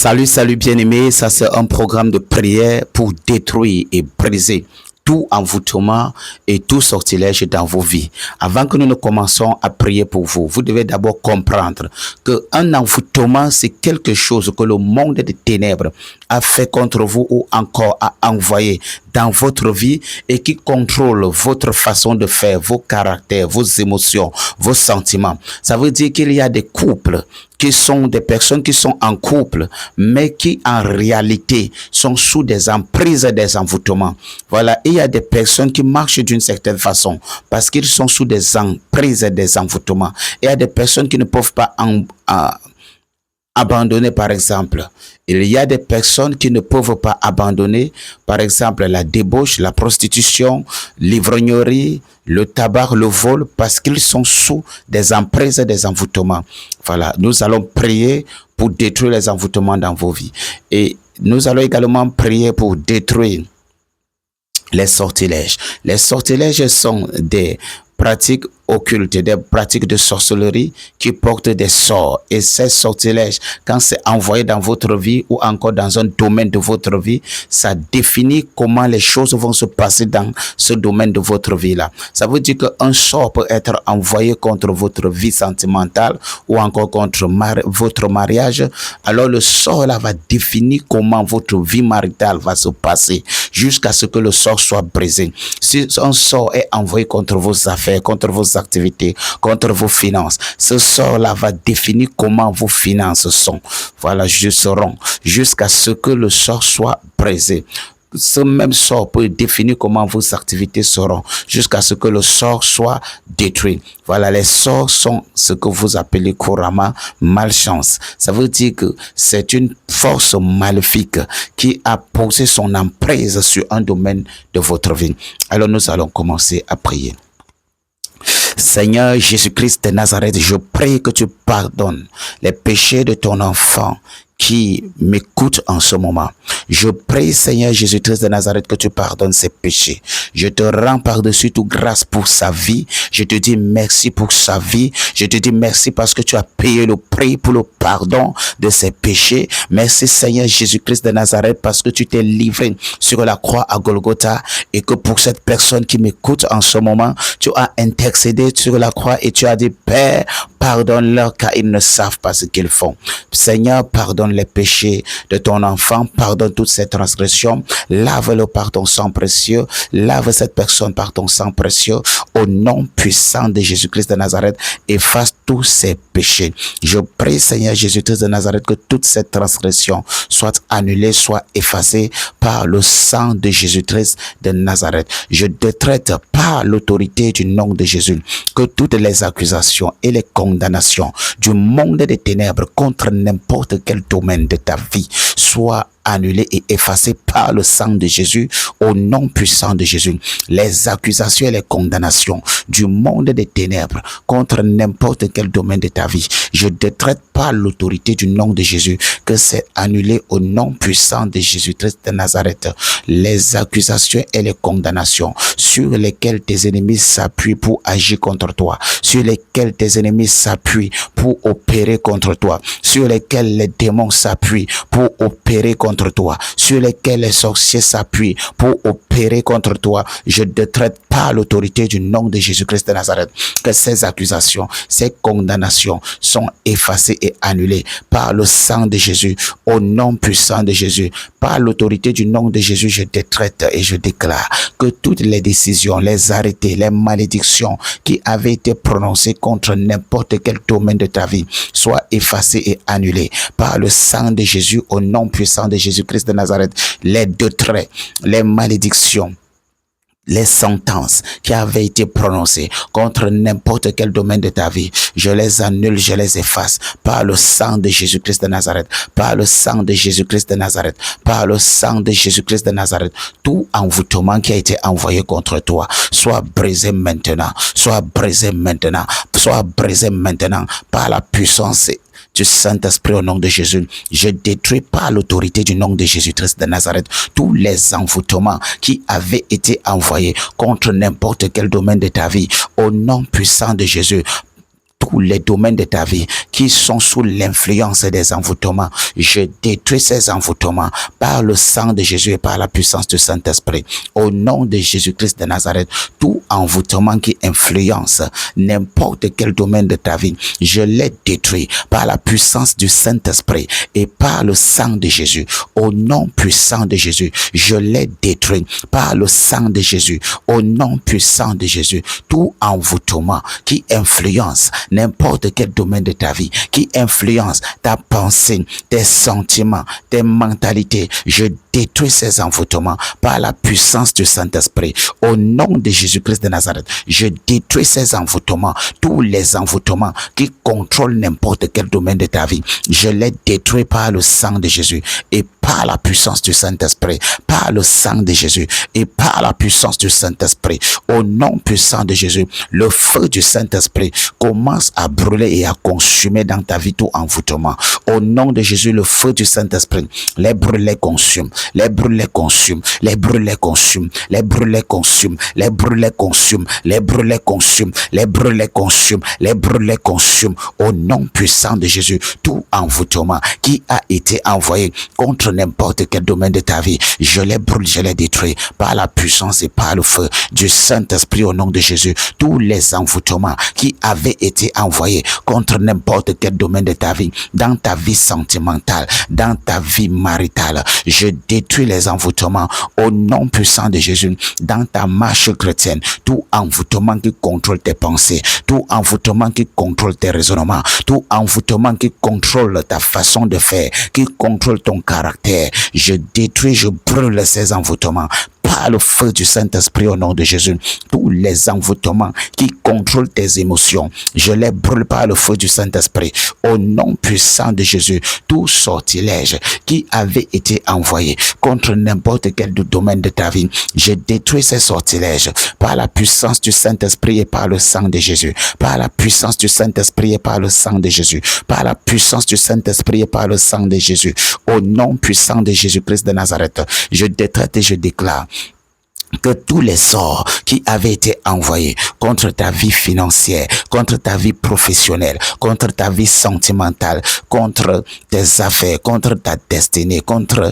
Salut bien-aimés, ça c'est un programme de prière pour détruire et briser tout envoûtement et tout sortilège dans vos vies. Avant que nous ne commençons à prier pour vous, vous devez d'abord comprendre qu'un envoûtement, c'est quelque chose que le monde des ténèbres a fait contre vous ou encore a envoyé dans votre vie et qui contrôle votre façon de faire, vos caractères, vos émotions, vos sentiments. Ça veut dire qu'il y a des couples qui sont des personnes qui sont en couple, mais qui en réalité sont sous des emprises des envoûtements. Voilà, et il y a des personnes qui marchent d'une certaine façon parce qu'ils sont sous des emprises des envoûtements. Et il y a des personnes qui ne peuvent pas abandonner, par exemple. Il y a des personnes qui ne peuvent pas abandonner, par exemple, la débauche, la prostitution, l'ivrognerie, le tabac, le vol, parce qu'ils sont sous des emprises, des envoûtements. Voilà, nous allons prier pour détruire les envoûtements dans vos vies. Et nous allons également prier pour détruire les sortilèges. Les sortilèges sont des pratiques occultes, des pratiques de sorcellerie qui portent des sorts. Et ces sortilèges, quand c'est envoyé dans votre vie ou encore dans un domaine de votre vie, ça définit comment les choses vont se passer dans ce domaine de votre vie-là. Ça veut dire qu'un sort peut être envoyé contre votre vie sentimentale ou encore contre votre mariage. Alors le sort-là va définir comment votre vie maritale va se passer jusqu'à ce que le sort soit brisé. Si un sort est envoyé contre vos affaires, contre vos activités, contre vos finances, ce sort-là va définir comment vos finances sont. Voilà, seront jusqu'à ce que le sort soit brisé. Ce même sort peut définir comment vos activités seront jusqu'à ce que le sort soit détruit. Voilà, les sorts sont ce que vous appelez couramment malchance. Ça veut dire que c'est une force maléfique qui a posé son emprise sur un domaine de votre vie. Alors nous allons commencer à prier. Seigneur Jésus-Christ de Nazareth, je prie que tu pardonnes les péchés de ton enfant qui m'écoute en ce moment. Je prie, Seigneur Jésus-Christ de Nazareth, que tu pardonnes ses péchés. Je te rends par-dessus toute grâce pour sa vie. Je te dis merci pour sa vie. Je te dis merci parce que tu as payé le prix pour le pardon de ses péchés. Merci, Seigneur Jésus-Christ de Nazareth, parce que tu t'es livré sur la croix à Golgotha et que pour cette personne qui m'écoute en ce moment, tu as intercédé sur la croix et tu as dit, Père, pardonne-leur car ils ne savent pas ce qu'ils font. Seigneur, pardonne les péchés de ton enfant, pardonne toutes ces transgressions, lave-le par ton sang précieux, lave cette personne par ton sang précieux, au nom puissant de Jésus-Christ de Nazareth, efface tous ces péchés. Je prie, Seigneur Jésus-Christ de Nazareth, que toute cette transgression soit annulée, soit effacée par le sang de Jésus-Christ de Nazareth. Je décrète par l'autorité du nom de Jésus que toutes les accusations et les condamnations du monde des ténèbres contre n'importe quel domaine de ta vie soient annulées et effacées par le sang de Jésus au nom puissant de Jésus. Les accusations et les condamnations du monde des ténèbres contre n'importe quel domaine de ta vie, je décrète par l'autorité du nom de Jésus que c'est annulé au nom puissant de Jésus-Christ de Nazareth. Les accusations et les condamnations sur lesquelles tes ennemis s'appuient pour agir contre toi, sur lesquels tes ennemis s'appuient pour opérer contre toi, sur lesquels les démons s'appuient pour opérer contre toi, sur lesquels les sorciers s'appuient pour opérer contre toi, je décrète par l'autorité du nom de Jésus-Christ de Nazareth que ces accusations, ces condamnations sont effacées et annulées par le sang de Jésus, au nom puissant de Jésus. Par l'autorité du nom de Jésus, je décrète et je déclare que toutes les décisions, les arrêtés, les malédictions qui avaient été prononcées contre n'importe quel domaine de ta vie soient effacées et annulées par le sang de Jésus, au nom puissant de Jésus-Christ de Nazareth. Les décrets, les malédictions, les sentences qui avaient été prononcées contre n'importe quel domaine de ta vie, je les annule, je les efface par le sang de Jésus-Christ de Nazareth, par le sang de Jésus-Christ de Nazareth, par le sang de Jésus-Christ de Nazareth. Tout envoûtement qui a été envoyé contre toi, soit brisé maintenant, soit brisé maintenant, soit brisé maintenant par la puissance du Saint-Esprit au nom de Jésus. Je détruis par l'autorité du nom de Jésus-Christ de Nazareth tous les envoûtements qui avaient été envoyés contre n'importe quel domaine de ta vie au nom puissant de Jésus. tous les domaines de ta vie qui sont sous l'influence des envoûtements. Je détruis ces envoûtements par le sang de Jésus et par la puissance du Saint-Esprit. Au nom de Jésus-Christ de Nazareth, tout envoûtement qui influence n'importe quel domaine de ta vie, je les détruis par la puissance du Saint-Esprit et par le sang de Jésus. Au nom puissant de Jésus, je les détruis par le sang de Jésus. Au nom puissant de Jésus, tout envoûtement qui influence n'importe quel domaine de ta vie, qui influence ta pensée, tes sentiments, tes mentalités, je détruis ces envoûtements par la puissance du Saint-Esprit. Au nom de Jésus-Christ de Nazareth, je détruis ces envoûtements, tous les envoûtements qui contrôlent n'importe quel domaine de ta vie. Je les détruis par le sang de Jésus et par la puissance du Saint-Esprit, par le sang de Jésus et par la puissance du Saint-Esprit. Au nom puissant de Jésus, le feu du Saint-Esprit commence à brûler et à consumer dans ta vie tout envoûtement. Au nom de Jésus, le feu du Saint-Esprit, les brûle, les consume, les brûle, les consume, les brûle, les consume, les brûle, les consume, les brûle, les consume, les brûle, les consume, les brûle, les consume, les brûle, les consume. Au nom puissant de Jésus, tout envoûtement qui a été envoyé contre n'importe quel domaine de ta vie, je les brûle, je les détruis par la puissance et par le feu du Saint-Esprit. Au nom de Jésus, tous les envoûtements qui avaient été envoyés contre n'importe quel domaine de ta vie, dans ta vie sentimentale, dans ta vie maritale, je détruis les envoûtements au nom puissant de Jésus. Dans ta marche chrétienne, tout envoûtement qui contrôle tes pensées, tout envoûtement qui contrôle tes raisonnements, tout envoûtement qui contrôle ta façon de faire, qui contrôle ton caractère, je détruis, je brûle ces envoûtements par le feu du Saint-Esprit. Au nom de Jésus, tous les envoûtements qui contrôlent tes émotions, je les brûle par le feu du Saint-Esprit. Au nom puissant de Jésus, tout sortilège qui avait été envoyé contre n'importe quel domaine de ta vie, je détruis ces sortilèges par la puissance du Saint-Esprit et par le sang de Jésus, par la puissance du Saint-Esprit et par le sang de Jésus, par la puissance du Saint-Esprit et par le sang de Jésus. Au nom puissant de Jésus-Christ de Nazareth, je décrète et je déclare que tous les sorts qui avaient été envoyés contre ta vie financière, contre ta vie professionnelle, contre ta vie sentimentale, contre tes affaires, contre ta destinée, contre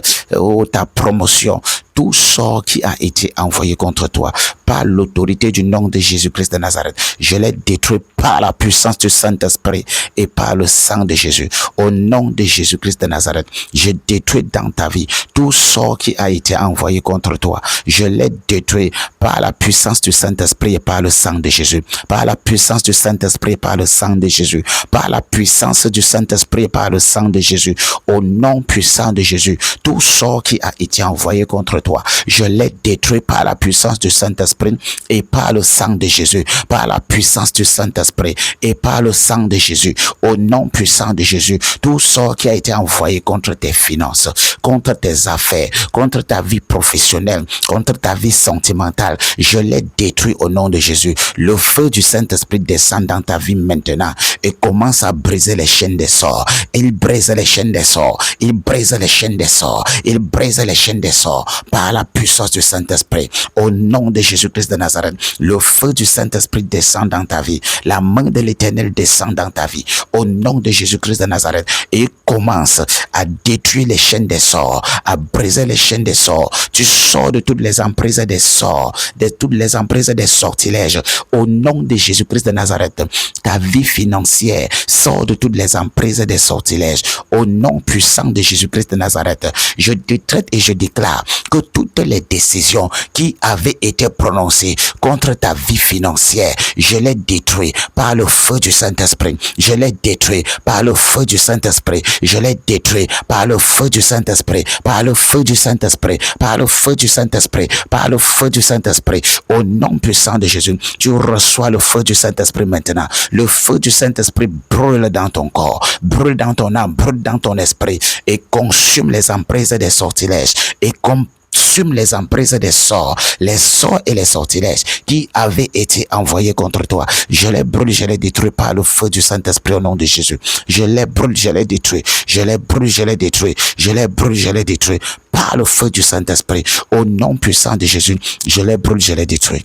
ta promotion, tout sort qui a été envoyé contre toi par l'autorité du nom de Jésus-Christ de Nazareth, je les détruis par la puissance du Saint-Esprit et par le sang de Jésus. Au nom de Jésus-Christ de Nazareth, je détruis dans ta vie tout sort qui a été envoyé contre toi. Je les détruis par la puissance du Saint-Esprit et par le sang de Jésus. Par la puissance du Saint-Esprit et par le sang de Jésus. Par la puissance du Saint-Esprit et par le sang de Jésus. Au nom puissant de Jésus, tout sort qui a été envoyé contre toi, je les détruis par la puissance du Saint-Esprit et par le sang de Jésus, par la puissance du Saint-Esprit et par le sang de Jésus. Au nom puissant de Jésus, tout sort qui a été envoyé contre tes finances, contre tes affaires, contre ta vie professionnelle, contre ta vie sentimentale, je les détruis au nom de Jésus. Le feu du Saint-Esprit descend dans ta vie maintenant et commence à briser les chaînes des sorts. Il brise les chaînes des sorts, il brise les chaînes des sorts, il brise les chaînes des sorts par la puissance du Saint-Esprit. Au nom de Jésus-Christ de Nazareth, le feu du Saint-Esprit descend dans ta vie. La main de l'Éternel descend dans ta vie. Au nom de Jésus-Christ de Nazareth, et commence à détruire les chaînes des sorts, à briser les chaînes des sorts. Tu sors de toutes les emprises des sorts, de toutes les emprises des sortilèges. Au nom de Jésus-Christ de Nazareth, ta vie financière sort de toutes les emprises des sortilèges. Au nom puissant de Jésus-Christ de Nazareth, je décrète et je déclare que toutes les décisions qui avaient été prononcées contre ta vie financière, je les détruis par le feu du Saint-Esprit. Je les détruis par le feu du Saint-Esprit. Je les détruis par le feu du Saint-Esprit, par le feu du Saint-Esprit, par le feu du Saint-Esprit, par le feu du Saint-Esprit. Au nom puissant de Jésus, tu reçois le feu du Saint-Esprit maintenant. Le feu du Saint-Esprit brûle dans ton corps, brûle dans ton âme, brûle dans ton esprit et consume les emprises des sortilèges et consume les emprises des sorts, les sorts et les sortilèges qui avaient été envoyés contre toi. Je les brûle, je les détruis par le feu du Saint-Esprit au nom de Jésus. Je les brûle, je les détruis. Je les brûle, je les détruis. Je les brûle, je les détruis par le feu du Saint-Esprit au nom puissant de Jésus. Je les brûle, je les détruis.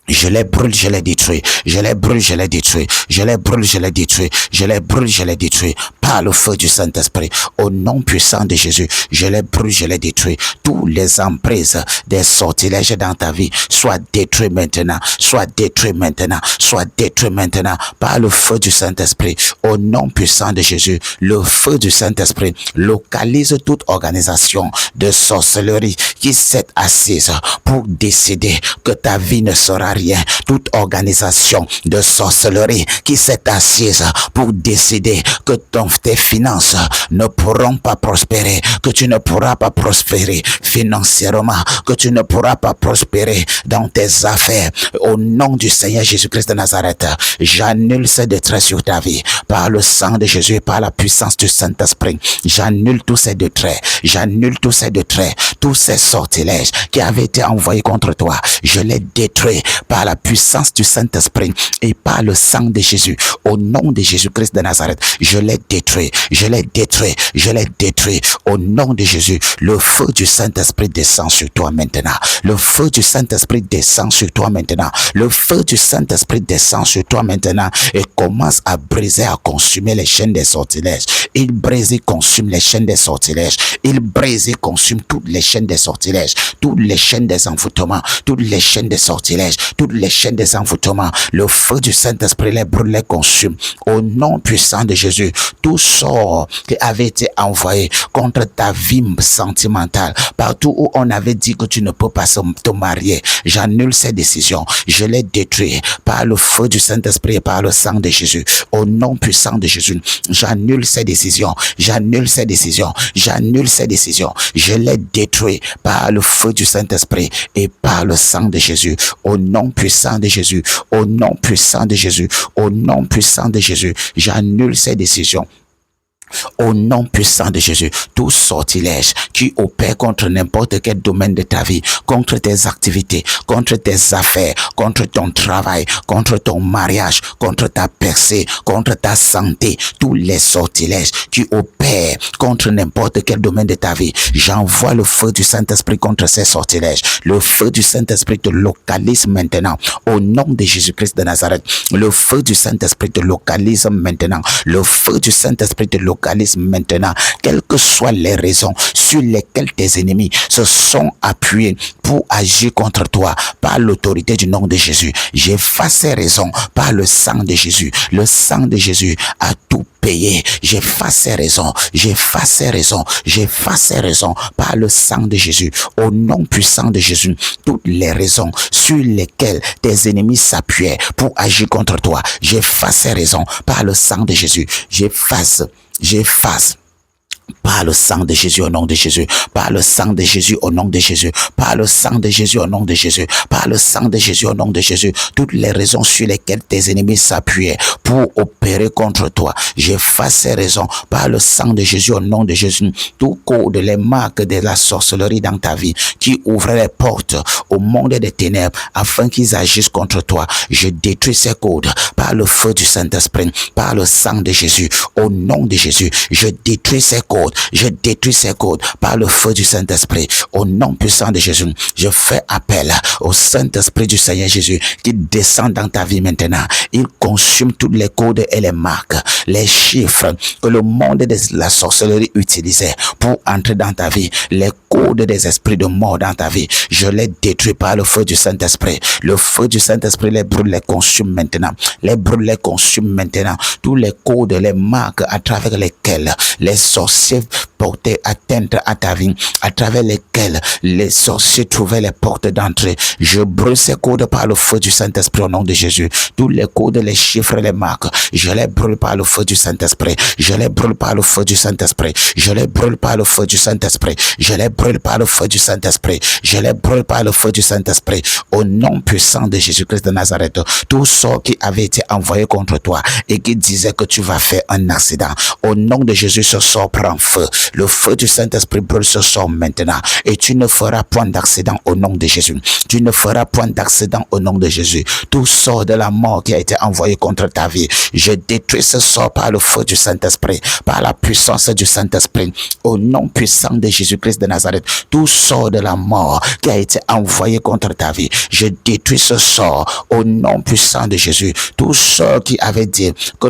Je les brûle, je les détruis. Je les brûle, je les détruis. Je les brûle, je les détruis. Je les brûle, je les détruis. Par le feu du Saint-Esprit. Au nom puissant de Jésus. Je les brûle, je les détruis. Tous les emprises des sortilèges dans ta vie soient détruits maintenant. Soient détruits maintenant. Soient détruits maintenant. Par le feu du Saint-Esprit. Au nom puissant de Jésus. Le feu du Saint-Esprit localise toute organisation de sorcellerie qui s'est assise pour décider que ta vie ne sera rien. Toute organisation de sorcellerie qui s'est assise pour décider que tes finances ne pourront pas prospérer, que tu ne pourras pas prospérer financièrement, que tu ne pourras pas prospérer dans tes affaires. Au nom du Seigneur Jésus-Christ de Nazareth, j'annule ces détresse sur ta vie par le sang de Jésus et par la puissance du Saint-Esprit. J'annule tous ces détraits, j'annule tous ces détraits, tous ces sortilèges qui avaient été envoyés contre toi. Je les détruis par la puissance du Saint-Esprit et par le sang de Jésus. Au nom de Jésus-Christ de Nazareth, je les détruis, je les détruis, je les détruis. Au nom de Jésus, le feu du Saint-Esprit descend sur toi maintenant. Le feu du Saint-Esprit descend sur toi maintenant. Le feu du Saint-Esprit descend sur toi maintenant et commence à briser, à consumer les chaînes des sortilèges. Il brise et consume les chaînes des sortilèges. Il brise et consume toutes les chaînes des sortilèges, toutes les chaînes des envoûtements, toutes les chaînes des sortilèges, toutes les chaînes des envoûtements. Le feu du Saint-Esprit les brûle, les consume. Au nom puissant de Jésus, tout sort qui avait été envoyé contre ta vie sentimentale, partout où on avait dit que tu ne peux pas te marier, j'annule ces décisions. Je les détruis par le feu du Saint-Esprit et par le sang de Jésus. Au nom puissant de Jésus, j'annule ces décisions. J'annule ces décisions. J'annule ces décisions. Je les détruis par le feu du Saint-Esprit et par le sang de Jésus. Au nom puissant de Jésus. Au nom puissant de Jésus. Au nom puissant de Jésus. J'annule ces décisions. Au nom puissant de Jésus, tout sortilège qui opère contre n'importe quel domaine de ta vie, contre tes activités, contre tes affaires, contre ton travail, contre ton mariage, contre ta percée, contre ta santé, tous les sortilèges qui opèrent contre n'importe quel domaine de ta vie, j'envoie le feu du Saint-Esprit contre ces sortilèges. Le feu du Saint-Esprit te localise maintenant. Au nom de Jésus-Christ de Nazareth, le feu du Saint-Esprit te localise maintenant. Le feu du Saint-Esprit te localise maintenant, quelles que soient les raisons sur lesquelles tes ennemis se sont appuyés pour agir contre toi, par l'autorité du nom de Jésus, j'efface ces raisons par le sang de Jésus. Le sang de Jésus a tout payé. J'efface ces raisons, j'efface ces raisons, j'efface ces raisons par le sang de Jésus. Au nom puissant de Jésus, toutes les raisons sur lesquelles tes ennemis s'appuyaient pour agir contre toi, j'efface ces raisons par le sang de Jésus. J'efface par le sang de Jésus au nom de Jésus, par le sang de Jésus au nom de Jésus, par le sang de Jésus au nom de Jésus, par le sang de Jésus au nom de Jésus, toutes les raisons sur lesquelles tes ennemis s'appuyaient pour opérer contre toi, j'efface ces raisons par le sang de Jésus au nom de Jésus. Tout code, les marques de la sorcellerie dans ta vie qui ouvraient les portes au monde des ténèbres afin qu'ils agissent contre toi, je détruis ces codes par le feu du Saint-Esprit, par le sang de Jésus, au nom de Jésus, je détruis ces codes, je détruis ces codes par le feu du Saint-Esprit. Au nom puissant de Jésus, je fais appel au Saint-Esprit du Seigneur Jésus qui descend dans ta vie maintenant. Il consume tous les codes et les marques, les chiffres que le monde de la sorcellerie utilisait pour entrer dans ta vie, les codes des esprits de mort dans ta vie. Je les détruis par le feu du Saint-Esprit. Le feu du Saint-Esprit les brûle, les consume maintenant. Les brûle, les consume maintenant. Tous les codes, les marques à travers lesquels les sorciers portaient atteinte à ta vie, à travers lesquels les sorciers trouvaient les portes d'entrée. Je brûle ces codes par le feu du Saint-Esprit au nom de Jésus. Tous les codes, les chiffres, les marques, je les brûle par le feu du Saint-Esprit. Je les brûle par le feu du Saint-Esprit. Je les brûle par le feu du Saint-Esprit. Je les brûle par le feu du Saint-Esprit. Je les brûle par le feu du Saint-Esprit. Au nom puissant de Jésus-Christ de Nazareth, tout sort qui avait été envoyé contre toi et qui disait que tu vas faire un accident, au nom de Jésus, ce sort prend prend feu. Le feu du Saint-Esprit brûle ce sort maintenant. Et tu ne feras point d'accident au nom de Jésus. Tu ne feras point d'accident au nom de Jésus. Tout sort de la mort qui a été envoyé contre ta vie, je détruis ce sort par le feu du Saint-Esprit, par la puissance du Saint-Esprit, au nom puissant de Jésus-Christ de Nazareth. Tout sort de la mort qui a été envoyé contre ta vie, je détruis ce sort au nom puissant de Jésus. Tout sort qui avait dit que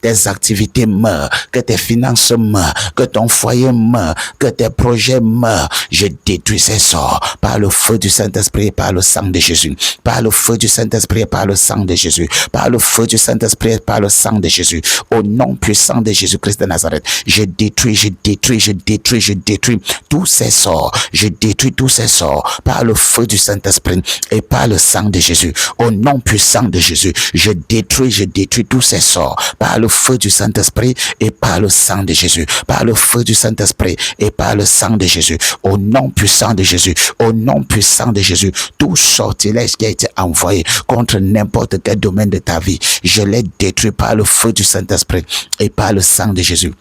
tes activités meurent, que tes finances meurent, que ton foyer meurt, que tes projets meurent, je détruis ces sorts par le feu du Saint-Esprit et par le sang de Jésus, par le feu du Saint-Esprit et par le sang de Jésus, par le feu du Saint-Esprit et par le sang de Jésus, au nom puissant de Jésus-Christ de Nazareth. Je détruis tous ces sorts, je détruis tous ces sorts par le feu du Saint-Esprit et par le sang de Jésus, au nom puissant de Jésus. Je détruis tous ces sorts par le feu du Saint-Esprit et par le sang de Jésus, par le feu du Saint-Esprit et par le sang de Jésus, au nom puissant de Jésus, au nom puissant de Jésus. Tout sortilège qui a été envoyé contre n'importe quel domaine de ta vie, je l'ai détruit par le feu du Saint-Esprit et par le sang de Jésus.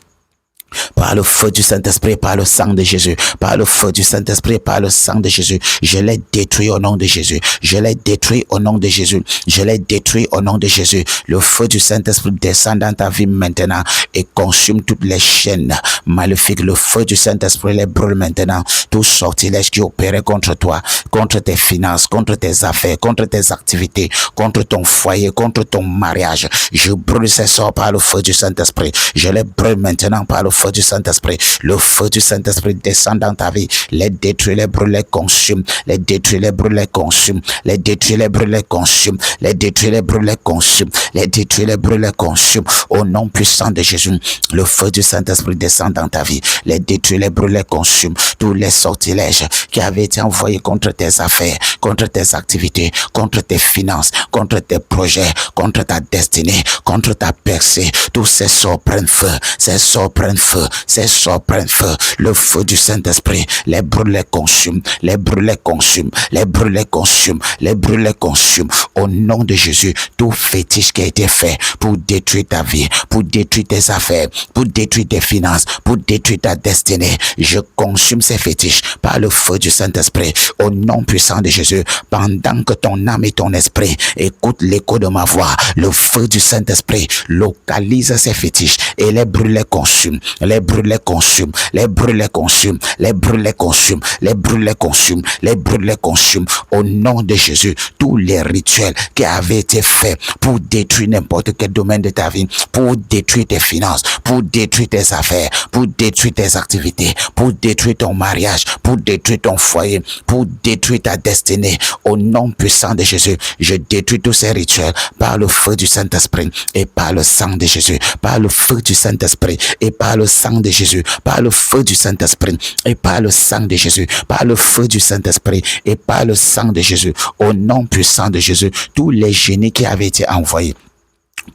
Par le feu du Saint-Esprit, par le sang de Jésus, par le feu du Saint-Esprit, par le sang de Jésus, je l'ai détruit au nom de Jésus, je l'ai détruit au nom de Jésus, je l'ai détruit au nom de Jésus. Le feu du Saint-Esprit descend dans ta vie maintenant et consume toutes les chaînes maléfiques. Le feu du Saint-Esprit les brûle maintenant. Tout sortilège qui opérait contre toi, contre tes finances, contre tes affaires, contre tes activités, contre ton foyer, contre ton mariage, je brûle ces sorts par le feu du Saint-Esprit. Je les brûle maintenant par le feu du Saint-Esprit. Le feu du Saint-Esprit descend dans ta vie, les détruit, les brûle, les consume, les détruit, les brûle, les consume, les détruit, les brûle, les consume, les détruit, les brûle, les consume, les détruit, les brûle, les consume, au nom puissant de Jésus. Le feu du Saint-Esprit descend dans ta vie, les détruit, les brûle, les consume. Tous les sortilèges qui avaient été envoyés contre tes affaires, contre tes activités, contre tes finances, contre tes projets, contre ta destinée, contre ta percée, tous ces sorts prennent feu, ces sorts prennent feu, ces sorts prennent feu. Le feu du Saint-Esprit les brûle, les consume, les brûle, les consume, les brûle, les consume, les brûle, les consume. Au nom de Jésus, tout fétiche qui a été fait pour détruire ta vie, pour détruire tes affaires, pour détruire tes finances, pour détruire ta destinée, je consume ces fétiches par le feu du Saint-Esprit. Au nom puissant de Jésus, pendant que ton âme et ton esprit écoutent l'écho de ma voix, le feu du Saint-Esprit localise ces fétiches et les brûle, les consume, les brûle, les consume, les brûle, les consume, les brûle, les consume, les brûle, les consume, les brûle, les consume. Au nom de Jésus, tous les rituels qui avaient été faits pour détruire n'importe quel domaine de ta vie, pour détruire tes finances, pour détruire tes affaires, pour détruire tes activités, pour détruire ton mariage, pour détruire ton foyer, pour détruire ta destinée, au nom puissant de Jésus, je détruis tous ces rituels par le feu du Saint-Esprit et par le sang de Jésus, par le feu du Saint-Esprit et par le sang de Jésus, par le feu du Saint-Esprit et par le sang de Jésus, par le feu du Saint-Esprit et par le sang de Jésus, au nom puissant de Jésus. Tous les génies qui avaient été envoyés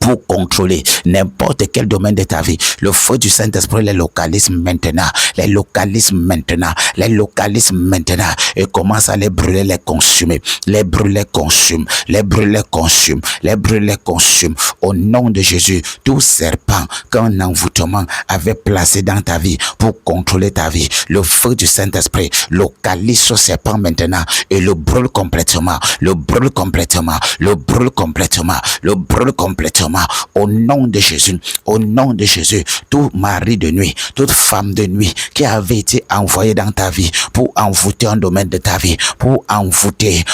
pour contrôler n'importe quel domaine de ta vie, le feu du Saint-Esprit les localise maintenant, les localise maintenant, les localise maintenant et commence à les brûler, les consumer, les brûler, consume, les brûler, consume, les brûler, consume. Au nom de Jésus, tout serpent qu'un envoûtement avait placé dans ta vie pour contrôler ta vie, le feu du Saint-Esprit localise ce serpent maintenant et le brûle complètement, le brûle complètement, le brûle complètement, le brûle complètement. Au nom de Jésus, au nom de Jésus, tout mari de nuit, toute femme de nuit qui avait été envoyée dans ta vie pour envoûter un domaine de ta vie, pour envoûter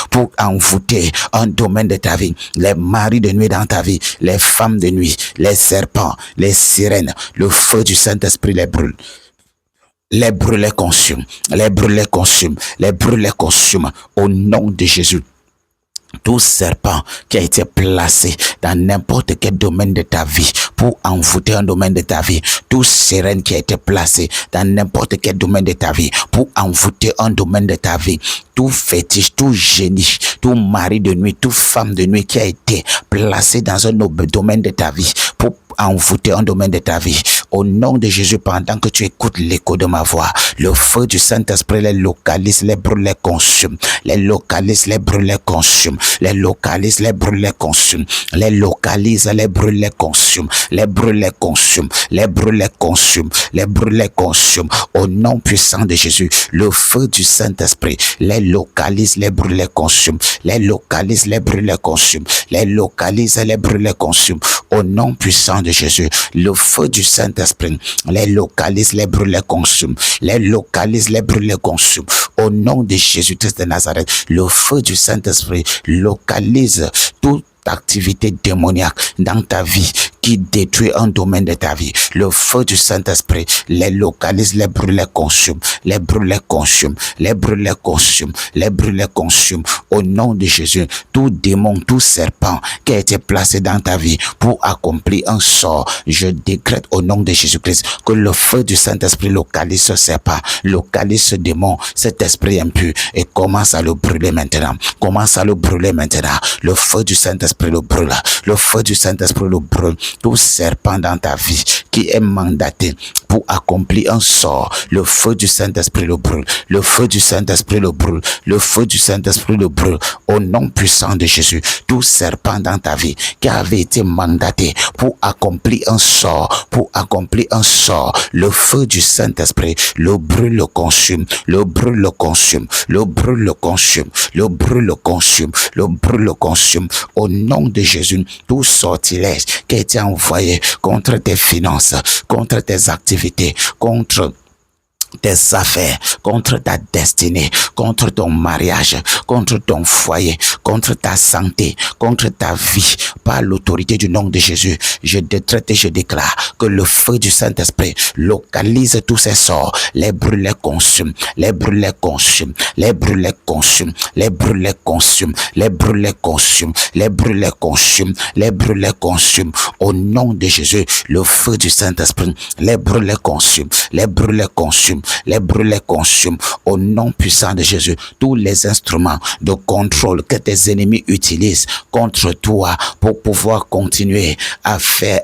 un domaine de ta vie, les maris de nuit dans ta vie, les femmes de nuit, les serpents, les sirènes, le feu du Saint-Esprit les brûle. Les brûle, les consume, les brûle, les consume, les brûle, les consume, au nom de Jésus. Tout serpent qui a été placé dans n'importe quel domaine de ta vie pour envoûter un domaine de ta vie, tout sirène qui a été placé dans n'importe quel domaine de ta vie pour envoûter un domaine de ta vie, tout fétiche, tout génie, tout mari de nuit, toute femme de nuit qui a été placé dans un domaine de ta vie pour envoûter un domaine de ta vie, Au nom de Jésus, pendant que tu écoutes l'écho de ma voix, le feu du Saint-Esprit les localise, les brûle, les consume. Les localise, les brûle, les consume. Les localise, les brûle, les consume. Les localise, les brûle, les consume. Les brûle, les consume. Les brûle, les consume. Les brûle, les consume. Au nom puissant de Jésus, le feu du Saint-Esprit les localise, les brûle, les consume. Les localise, les brûle, les consume. Les localise, les brûle, les consume. Au nom puissant de Jésus, le feu du Saint-Esprit les localise, les brûle, les consume. Les localise, les brûle, les consume. Au nom de Jésus-Christ de Nazareth, le feu du Saint-Esprit localise toute activité démoniaque dans ta vie qui détruit un domaine de ta vie. Le feu du Saint-Esprit les localise, les brûle, les consume. Les brûle, les consume. Les brûle, les consume. Les brûle, les consume. Au nom de Jésus, tout démon, tout serpent qui a été placé dans ta vie pour accomplir un sort, je décrète au nom de Jésus-Christ que le feu du Saint-Esprit localise ce serpent, localise ce démon, cet esprit impur et commence à le brûler maintenant. Commence à le brûler maintenant. Le feu du Saint-Esprit le brûle. Le feu du Saint-Esprit le brûle. Tout serpent dans ta vie qui est mandaté pour accomplir un sort, le feu du Saint-Esprit le brûle. Le feu du Saint-Esprit le brûle. Le feu du Saint-Esprit le brûle. Au nom puissant de Jésus, tout serpent dans ta vie qui avait été mandaté pour accomplir un sort, le feu du Saint-Esprit le brûle, le consume, le brûle, le consume, le brûle, le consume, le brûle, le consume, le brûle, le consume. Au nom de Jésus, tout sortilège qui a été envoyé contre tes finances, contre tes activités, contre tes affaires, contre ta destinée, contre ton mariage, contre ton foyer, contre ta santé, contre ta vie, par l'autorité du nom de Jésus, je décrète et je déclare que le feu du Saint-Esprit localise tous ces sorts, les brûle, les consume, les brûle, les consume, les brûle, les consume, les brûle, les consume, les brûle, les consume, les brûle, les consume, les brûle, les consume. Au nom de Jésus, le feu du Saint-Esprit les brûle, les consume, les brûle, les consume, les brûle, les consume. Au nom puissant de Jésus, tous les instruments de contrôle que tes ennemis utilisent contre toi pour pouvoir continuer à faire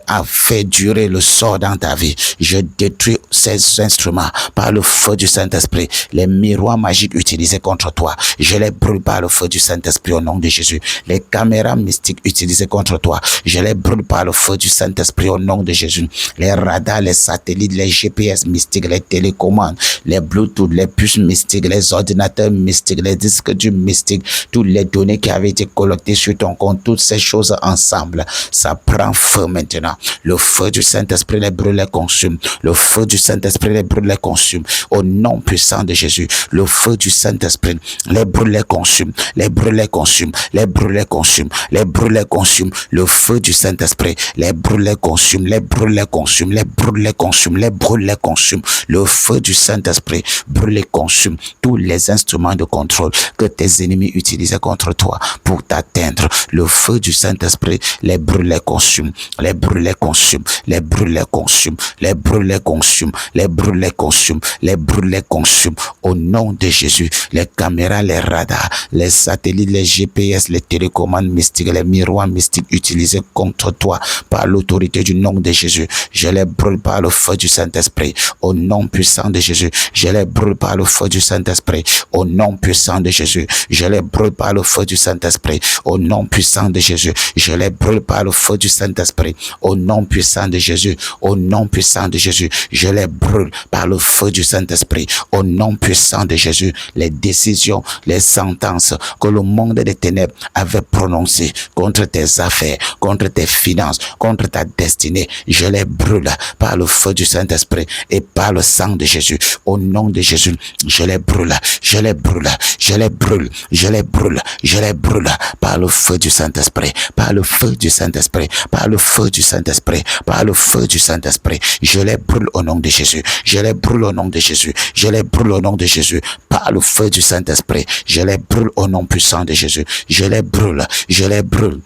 durer le sort dans ta vie, je détruis ces instruments par le feu du Saint-Esprit. Les miroirs magiques utilisés contre toi, je les brûle par le feu du Saint-Esprit au nom de Jésus. Les caméras mystiques utilisées contre toi, je les brûle par le feu du Saint-Esprit au nom de Jésus. Les radars, les satellites, les GPS mystiques, les télécommandes, les Bluetooth, les puces mystiques, les ordinateurs mystiques, les disques durs mystiques, toutes les données qui avaient été collectées sur ton compte, toutes ces choses ensemble, ça prend feu maintenant. Le feu du Saint-Esprit les brûle, les consume. Le feu du Saint-Esprit les brûle, les consume. Au nom puissant de Jésus, le feu du Saint-Esprit les brûle, les consume, les brûle, les consume, les brûle, les consume, les brûle, les consume. Le feu du Saint-Esprit les brûle, les consume, les brûle, les consume, les brûle, les consume, les brûle, les consume. Le feu du Saint-Esprit brûle et consume tous les instruments de contrôle que tes ennemis utilisaient contre toi pour t'atteindre. Le feu du Saint-Esprit les brûle, les consume, les brûle, les consume, les brûle, les consume, les brûle, les consume, les brûle, les consume, les brûle, les consume. Au nom de Jésus, les caméras, les radars, les satellites, les GPS, les télécommandes mystiques, les miroirs mystiques utilisés contre toi par l'autorité du nom de Jésus, je les brûle par le feu du Saint-Esprit. Au nom puissant de Jésus, je les brûle par le feu du Saint-Esprit. Au nom puissant de Jésus, je les brûle par le feu du Saint-Esprit. Au nom puissant de Jésus, je les brûle par le feu du Saint-Esprit. Au nom puissant de Jésus, au nom puissant de Jésus, je les brûle par le feu du Saint-Esprit. Au nom puissant de Jésus, les décisions, les sentences que le monde des ténèbres avait prononcées contre tes affaires, contre tes finances, contre ta destinée, je les brûle par le feu du Saint-Esprit et par le sang de Jésus. Au nom de Jésus, je les brûle, je les brûle, je les brûle, je les brûle, je les brûle par le feu du Saint-Esprit, par le feu du Saint-Esprit, par le feu du Saint-Esprit, par le feu du Saint-Esprit. Je les brûle au nom de Jésus, je les brûle au nom de Jésus, je les brûle au nom de Jésus, par le feu du Saint-Esprit. Je les brûle au nom puissant de Jésus, je les brûle, je les brûle.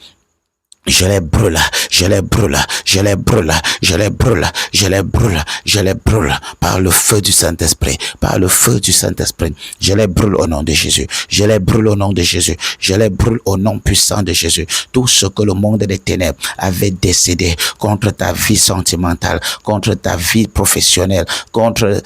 Je les brûle, je les brûle, je les brûle, je les brûle, je les brûle, je les brûle par le feu du Saint-Esprit, par le feu du Saint-Esprit. Je les brûle au nom de Jésus, je les brûle au nom de Jésus, je les brûle au nom puissant de Jésus. Tout ce que le monde des ténèbres avait décidé contre ta vie sentimentale, contre ta vie professionnelle, contre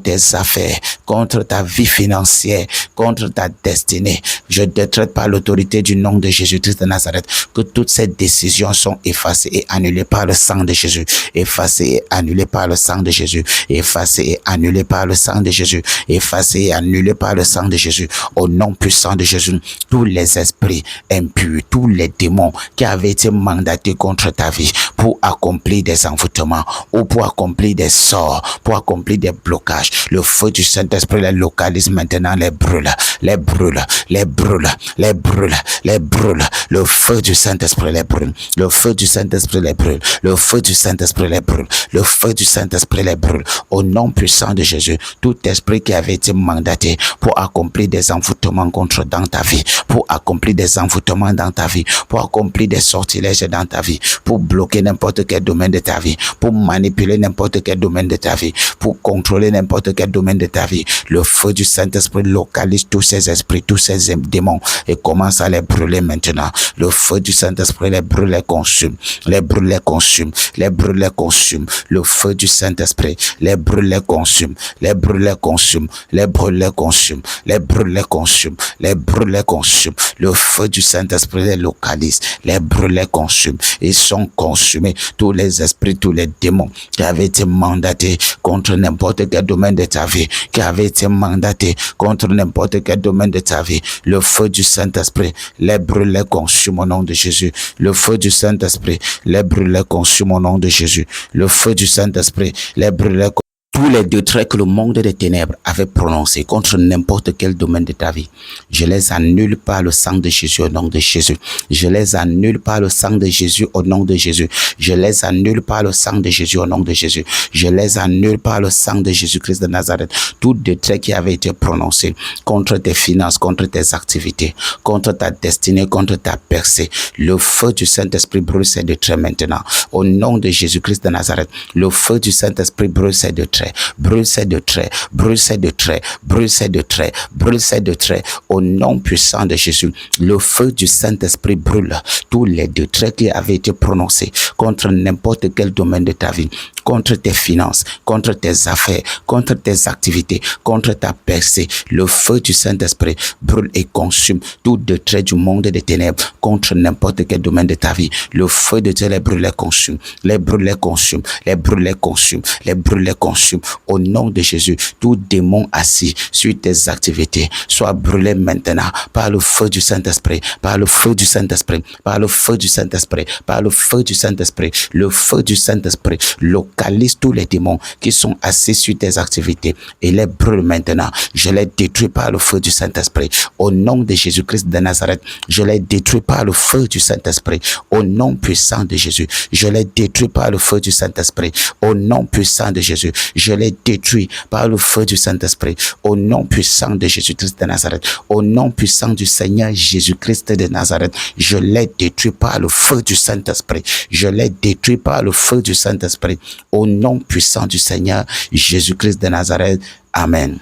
tes affaires, contre ta vie financière, contre ta destinée. Je décrète par l'autorité du nom de Jésus-Christ de Nazareth que toutes ces décisions sont effacées et annulées par le sang de Jésus, effacées et annulées par le sang de Jésus, effacées et annulées par le sang de Jésus, effacées et annulées par le sang de Jésus. Au nom puissant de Jésus, tous les esprits impurs, tous les démons qui avaient été mandatés contre ta vie pour accomplir des envoûtements ou pour accomplir des sorts, pour accomplir des blocages, le feu du Saint-Esprit les localise maintenant, les brûle, les brûle, les brûle, les brûle, les brûle. Le feu du Saint-Esprit les brûle, le feu du Saint-Esprit les brûle, le feu du Saint-Esprit les brûle, le feu du Saint-Esprit les brûle. Au nom puissant de Jésus, tout esprit qui avait été mandaté pour accomplir des envoûtements contre dans ta vie, pour accomplir des envoûtements dans ta vie, pour accomplir des sortilèges dans ta vie, pour bloquer n'importe quel domaine de ta vie, pour manipuler n'importe quel domaine de ta vie, pour contrôler n'importe quel domaine de ta vie. Le feu du Saint-Esprit localise tous ces esprits, tous ces démons et commence à les brûler maintenant. Le feu du Saint-Esprit les brûle, les consume, les brûle, les consume, les brûle, les consume. Le feu du Saint-Esprit les brûle, les consume, les brûle, les consume, les brûle, les consume, les brûle, les consume, les brûle, les consume. Le feu du Saint-Esprit les localise, les brûle, les consume. Ils sont consumés, tous les esprits, tous les démons qui avaient été mandatés contre n'importe quel domaine de ta vie, qui avaient été mandatés contre n'importe quel domaine de ta vie. Le feu du Saint-Esprit les brûle, les consume au nom de Jésus. Le feu du Saint-Esprit les brûle, les consume au nom de Jésus. Le feu du Saint-Esprit les brûle, les consume. Tous les décrets que le monde des ténèbres avait prononcés contre n'importe quel domaine de ta vie, je les annule par le sang de Jésus au nom de Jésus. Je les annule par le sang de Jésus au nom de Jésus. Je les annule par le sang de Jésus au nom de Jésus. Je les annule par le sang de Jésus-Christ de Nazareth. Tout décret qui avait été prononcé contre tes finances, contre tes activités, contre ta destinée, contre ta percée, le feu du Saint-Esprit brûle ces décrets maintenant. Au nom de Jésus-Christ de Nazareth, le feu du Saint-Esprit brûle ces décrets. Brûle ces décrets, brûle ces décrets, brûle ces décrets, brûle ces décrets. Au nom puissant de Jésus, le feu du Saint-Esprit brûle tous les décrets qui avaient été prononcés contre n'importe quel domaine de ta vie, contre tes finances, contre tes affaires, contre tes activités, contre ta percée. Le feu du Saint-Esprit brûle et consume tout décret du monde des ténèbres contre n'importe quel domaine de ta vie. Le feu de Dieu les brûle, les consume, les brûle, les consume, les brûle, les consume, les brûle, les consume. Au nom de Jésus, tout démon assis sur tes activités soit brûlé maintenant par le feu du Saint-Esprit, par le feu du Saint-Esprit, par le feu du Saint-Esprit, par le feu du Saint-Esprit. Le feu du Saint-Esprit localise tous les démons qui sont assis sur tes activités et les brûle maintenant. Je les détruis par le feu du Saint-Esprit. Au nom de Jésus-Christ de Nazareth, je les détruis par le feu du Saint-Esprit. Au nom puissant de Jésus, je les détruis par le feu du Saint-Esprit. Au nom puissant de Jésus, je les détruis par le feu du Saint-Esprit. Au nom puissant de Jésus-Christ de Nazareth, au nom puissant du Seigneur Jésus-Christ de Nazareth, je les détruis par le feu du Saint-Esprit. Je les détruis par le feu du Saint-Esprit. Au nom puissant du Seigneur Jésus-Christ de Nazareth. Amen.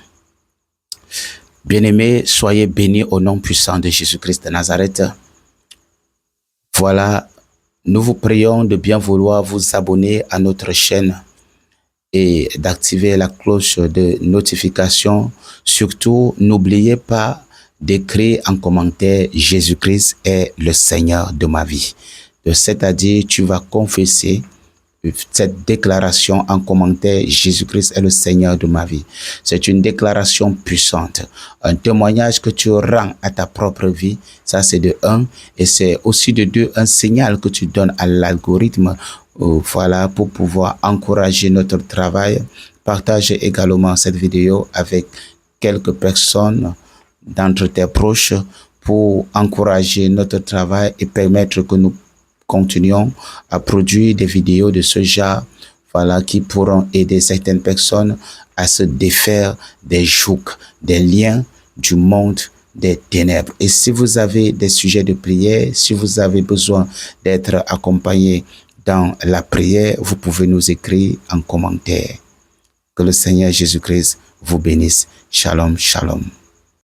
Bien-aimés, soyez bénis au nom puissant de Jésus-Christ de Nazareth. Voilà, nous vous prions de bien vouloir vous abonner à notre chaîne et d'activer la cloche de notification. Surtout, n'oubliez pas d'écrire en commentaire « Jésus-Christ est le Seigneur de ma vie ». C'est-à-dire, tu vas confesser cette déclaration en commentaire « Jésus-Christ est le Seigneur de ma vie ». C'est une déclaration puissante, un témoignage que tu rends à ta propre vie, ça c'est de 1, et c'est aussi de 2, un signal que tu donnes à l'algorithme, voilà, pour pouvoir encourager notre travail. Partagez également cette vidéo avec quelques personnes d'entre tes proches pour encourager notre travail et permettre que nous continuons à produire des vidéos de ce genre, voilà, qui pourront aider certaines personnes à se défaire des jougs, des liens du monde des ténèbres. Et si vous avez des sujets de prière, si vous avez besoin d'être accompagné dans la prière, vous pouvez nous écrire en commentaire. Que le Seigneur Jésus-Christ vous bénisse. Shalom, shalom.